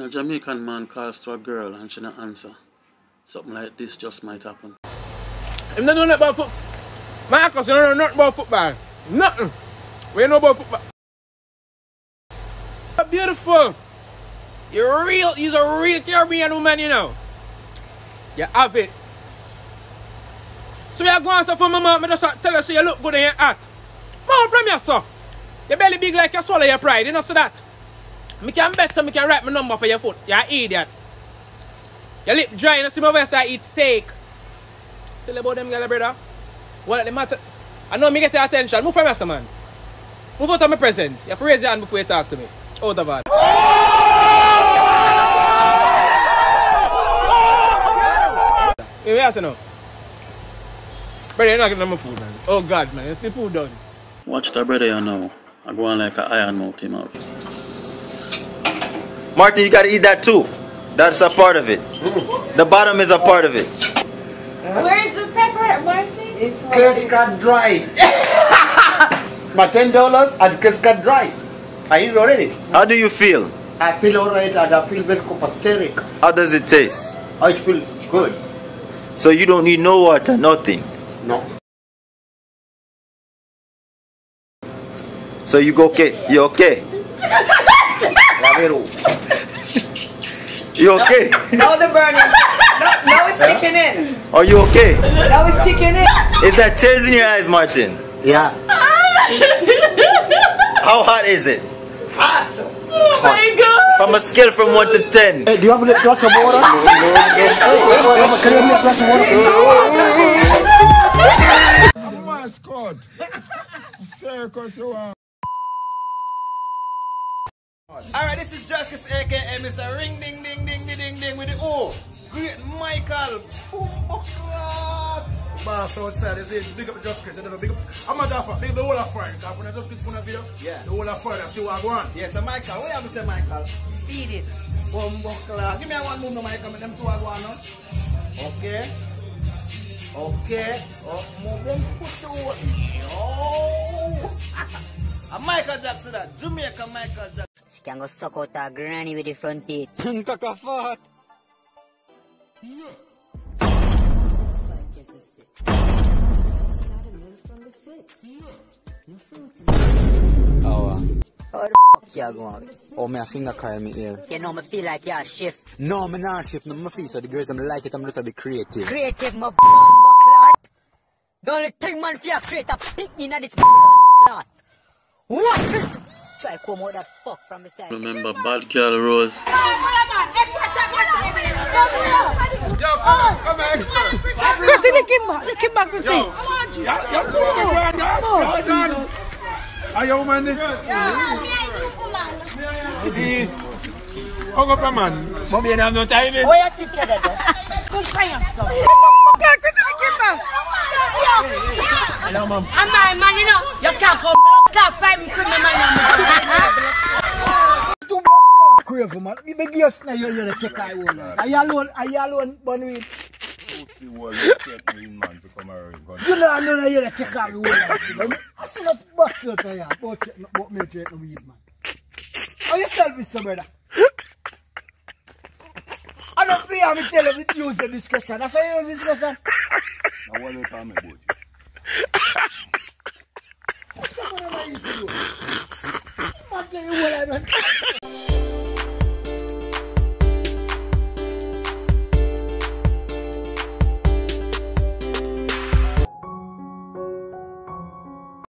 When a Jamaican man calls to a girl and she not answer, something like this just might happen. I'm not knowing about football. Marcus, you don't know nothing about football. Nothing. We know about football. Beautiful. You're a real Caribbean woman, you know. You have it. So we are going to from my mom, I just tell her so you look good in your hat. Mom from you, sir. Your belly big like you swallow your pride, you know so that. I can bet so I can write my number for your foot. You're an idiot. Your lip dry, you know, see my voice I eat steak. Tell you about them girl, brother. What the matter? I know me get your attention. Move from here, man. Move out of my presence. You have to raise your hand before you talk to me. Out of it. Hey, where you now? Brother, you're not getting my food, man. Oh, God, man. It's the food done. Watch the brother you know. I go on like an iron mouth him out. Martin, you gotta eat that too. That's a part of it. The bottom is a part of it. Where is the pepper, Martin? It's Cascade Dry. My $10 and Cascade Dry. I eat already. How do you feel? I feel alright and I feel very copacetic. How does it taste? It feels good. So you don't need no water, nothing? No. So you go okay? You okay? You okay? Now the burning. Now it's kicking in. Are you okay? Now it's kicking in. Is that tears in your eyes, Martin? Yeah. How hot is it? Hot. Oh my God. From a scale from 1 to 10. Hey, do you have a glass of water? Can you have a glass of water? I'm a mascot. Circus you want. Alright, this is Justice aka Mr. Ring Ding Ding Ding Ding Ding Ding with the O. Great Michael. Boss outside is it. Big up Justice. Big up. I'm a dapper. Big up the whole of fire. When I just click on a video, yeah. The whole of fire. See what I want. Yes, so Michael. Where have you say Michael? Feed it. Give me a one move, no Michael. Them two are going on. Okay. Okay. Oh, move them foot to oh. Michael Jackson, that Jamaica Michael Jackson. She can go suck out her granny with the front teeth. Kaka fat. Oh, how the f*** you going? Oh, my finger carry me here. You know, me feel like you're shift. No, I'm not shift. No, my feel so the girls, I'm like it. I'm just a bit creative. Creative, my clot. The only thing man fear create a pick in this clot. Watch it! Try to come out that fuck from the side. Remember Bad Girl Rose? Yo, come on. Christy, Kimba, Christy. Yo, are you man? See, hung up a man. Mommy, you have no time in. Where you keep that? Good friend. Christy, Kimba. Hello, mom. I'm my man, you know. You can't come back. Fight me, come my man. Too black crazy, man. You beg you now you take I one. Are you alone, Bonnie? You know I know you take I one. I see the box out there, but me take no weed, man. How you tell me, so brother? I don't play and me tell you to use the discussion. That's how you use discussion. Now what you tell me about you? What's the one I used to do? What do you want?